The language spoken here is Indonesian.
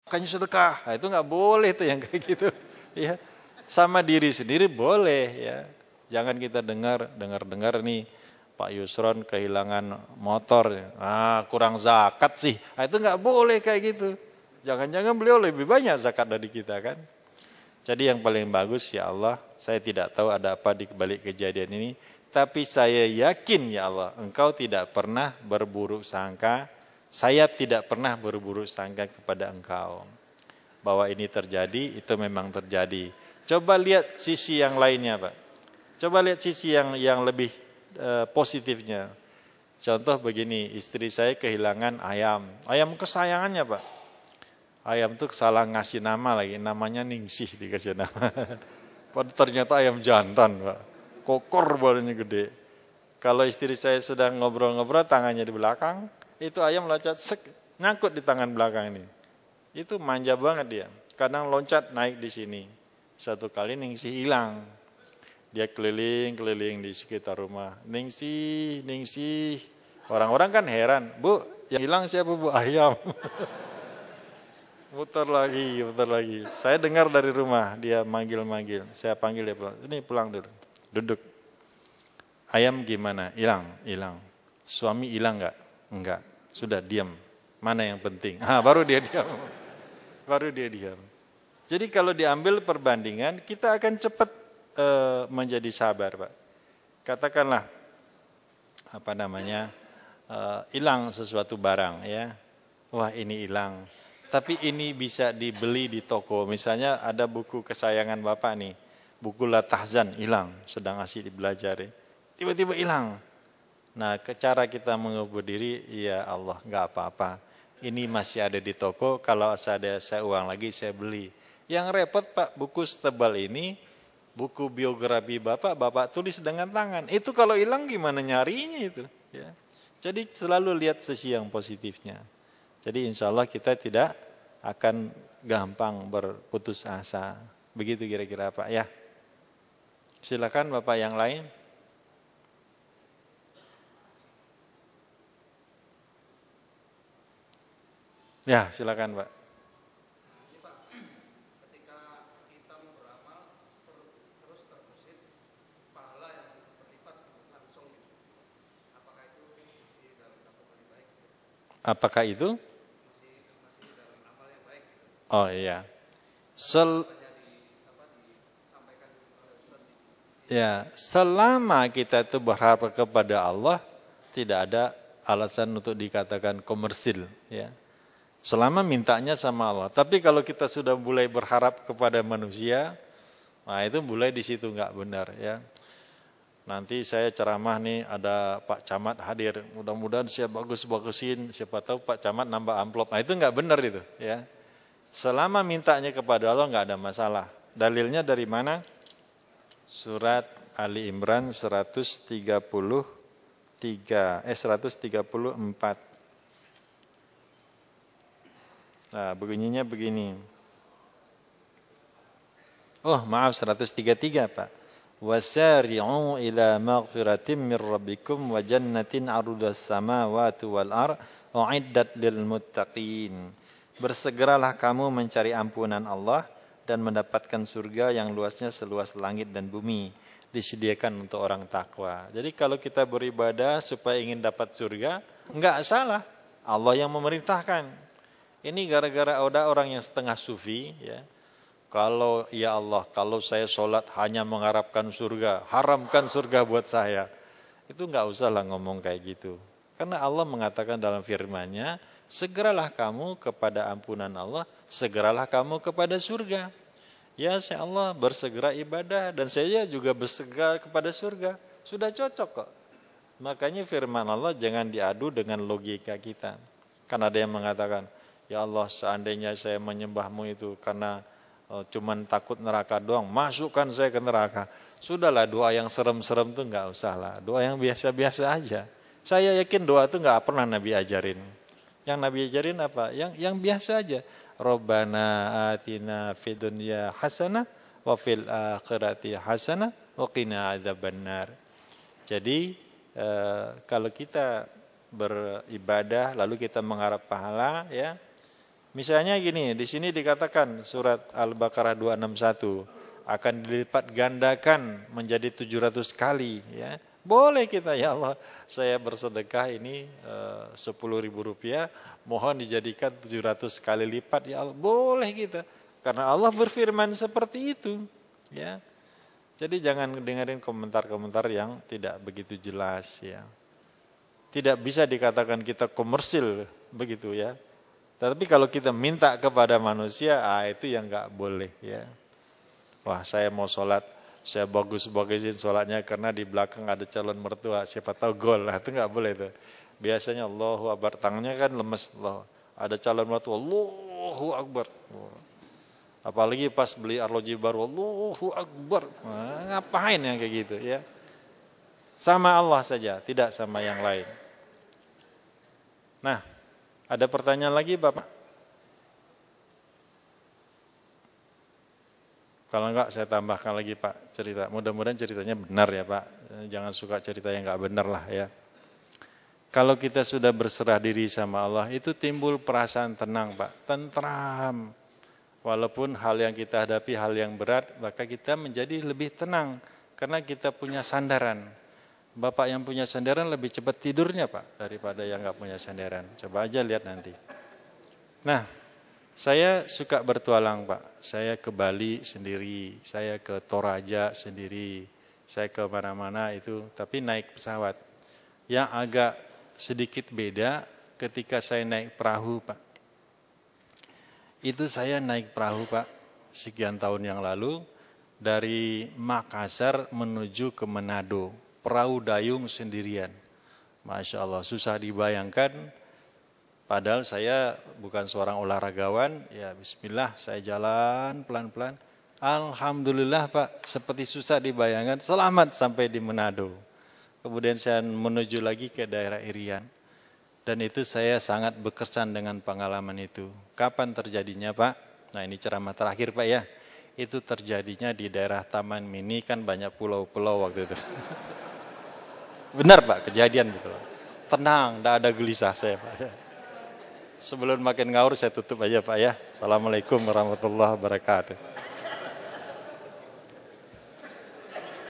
makanya sedekah. Nah, itu nggak boleh tuh yang kayak gitu. Ya, sama diri sendiri boleh ya. Jangan kita dengar nih Pak Yusron kehilangan motor. Kurang zakat sih. Nah, itu nggak boleh kayak gitu. Jangan-jangan beliau lebih banyak zakat dari kita kan. Jadi yang paling bagus ya Allah, saya tidak tahu ada apa di balik kejadian ini. Tapi saya yakin ya Allah, Engkau tidak pernah berburuk sangka. Saya tidak pernah berburuk sangka kepada Engkau. Bahwa ini terjadi, itu memang terjadi. Coba lihat sisi yang lainnya Pak. Coba lihat sisi yang lebih positifnya. Contoh begini, istri saya kehilangan ayam. Ayam kesayangannya Pak. Ayam tuh salah ngasih nama lagi, namanya Ningsih dikasih nama. Ternyata ayam jantan Pak. Kokor badannya gede. Kalau istri saya sedang ngobrol-ngobrol, tangannya di belakang, itu ayam loncat, nyangkut di tangan belakang ini. Itu manja banget dia. Kadang loncat naik di sini. Satu kali Ningsih hilang. Dia keliling-keliling di sekitar rumah. Ningsih. Orang-orang kan heran. Bu, yang hilang siapa Bu? Ayam. Muter lagi. Saya dengar dari rumah, dia manggil-manggil. Saya panggil dia pulang. Ini pulang dulu. Duduk. Ayam gimana? Hilang. Suami hilang enggak? Enggak. Sudah diam. Mana yang penting? Baru dia diam. Jadi kalau diambil perbandingan, kita akan cepat menjadi sabar, Pak. Katakanlah hilang sesuatu barang ya. Wah, ini hilang. Tapi ini bisa dibeli di toko. Misalnya ada buku kesayangan Bapak nih. Buku Latahzan hilang. Sedang asik belajar. Tiba-tiba hilang. Nah, cara kita mengubur diri, ya Allah, enggak apa-apa. Ini masih ada di toko. Kalau saya uang lagi, saya beli. Yang repot Pak, buku setebal ini, buku biografi Bapak tulis dengan tangan. Itu kalau hilang gimana nyarinya itu? Ya. Jadi selalu lihat sisi yang positifnya. Jadi insya Allah kita tidak akan gampang berputus asa. Begitu kira-kira Pak ya. Silakan Bapak yang lain. Ya silakan Pak. Apakah itu? Oh iya. Selama kita itu berharap kepada Allah, tidak ada alasan untuk dikatakan komersil. Ya. Selama mintanya sama Allah. Tapi kalau kita sudah mulai berharap kepada manusia, nah itu mulai di situ nggak benar. Ya. Nanti saya ceramah nih, ada Pak Camat hadir. Mudah-mudahan saya bagus-bagusin. Siapa tahu Pak Camat nambah amplop. Nah itu nggak benar itu. Ya. Selama mintanya kepada Allah nggak ada masalah. Dalilnya dari mana? Surat Ali Imran 134. Nah, bunyinya begini. Oh, maaf 133, Pak. Wasari'u ila maghfiratin min rabbikum wa jannatin 'arduhas samawati wal ardh u'iddat lil muttaqin. Bersegeralah kamu mencari ampunan Allah dan mendapatkan surga yang luasnya seluas langit dan bumi, disediakan untuk orang takwa. Jadi kalau kita beribadah supaya ingin dapat surga, enggak salah. Allah yang memerintahkan. Ini gara-gara ada orang yang setengah sufi ya. Kalau ya Allah, kalau saya sholat hanya mengharapkan surga, haramkan surga buat saya. Itu enggak usahlah ngomong kayak gitu. Karena Allah mengatakan dalam firman-Nya, segeralah kamu kepada ampunan Allah, segeralah kamu kepada surga. Ya saya Allah bersegera ibadah dan saya juga bersegera kepada surga. Sudah cocok kok. Makanya firman Allah jangan diadu dengan logika kita. Kan ada yang mengatakan, ya Allah seandainya saya menyembahmu itu karena cuman takut neraka doang, masukkan saya ke neraka. Sudahlah doa yang serem-serem tuh enggak usah lah. Doa yang biasa-biasa aja. Saya yakin doa itu enggak pernah Nabi ajarin. Yang Nabi ajarin apa? Yang biasa aja. Rabbana atina fid dunya hasanah wa fil akhirati hasanah wa qina adzabannar. Jadi kalau kita beribadah lalu kita mengharap pahala ya, Misalnya gini, di sini dikatakan surat Al-Baqarah 261 akan dilipat gandakan menjadi 700 kali, ya. Boleh kita, ya Allah, saya bersedekah ini 10.000 rupiah, mohon dijadikan 700 kali lipat, ya Allah. Boleh kita, karena Allah berfirman seperti itu, ya. Jadi jangan dengerin komentar-komentar yang tidak begitu jelas, ya. Tidak bisa dikatakan kita komersil begitu, ya. Tapi kalau kita minta kepada manusia, itu yang nggak boleh, ya. Wah, saya mau sholat, saya bagus-bagusin sholatnya karena di belakang ada calon mertua, siapa tahu gol, itu nggak boleh tuh. Biasanya Allahu Akbar, tangannya kan lemes, Allah. Ada calon mertua, Allahu Akbar. Apalagi pas beli arloji baru, Allahu Akbar. Ngapain yang kayak gitu, ya? Sama Allah saja, tidak sama yang lain. Nah, ada pertanyaan lagi, Bapak? Kalau enggak, saya tambahkan lagi, Pak, cerita. Mudah-mudahan ceritanya benar ya, Pak. Jangan suka cerita yang enggak benar lah, ya. Kalau kita sudah berserah diri sama Allah, itu timbul perasaan tenang, Pak. Tentram. Walaupun hal yang kita hadapi hal yang berat, maka kita menjadi lebih tenang. Karena kita punya sandaran. Bapak yang punya sandaran lebih cepat tidurnya, Pak, daripada yang enggak punya sandaran. Coba aja lihat nanti. Nah, saya suka bertualang, Pak. Saya ke Bali sendiri, saya ke Toraja sendiri, saya ke mana-mana itu, tapi naik pesawat. Yang agak sedikit beda ketika saya naik perahu, Pak. Itu saya naik perahu, Pak, sekian tahun yang lalu, dari Makassar menuju ke Manado. Perahu dayung sendirian. Masya Allah, susah dibayangkan. Padahal saya bukan seorang olahragawan. Ya bismillah, saya jalan pelan-pelan. Alhamdulillah, Pak, seperti susah dibayangkan. Selamat sampai di Manado. Kemudian saya menuju lagi ke daerah Irian. Dan itu saya sangat berkesan dengan pengalaman itu. Kapan terjadinya, Pak? Nah, ini ceramah terakhir, Pak, ya. Itu terjadinya di daerah Taman Mini, kan banyak pulau-pulau waktu itu. Benar, Pak, kejadian gitu. Tenang, tidak ada gelisah saya, Pak. Sebelum makin ngawur saya tutup aja, Pak, ya. Assalamualaikum warahmatullahi wabarakatuh.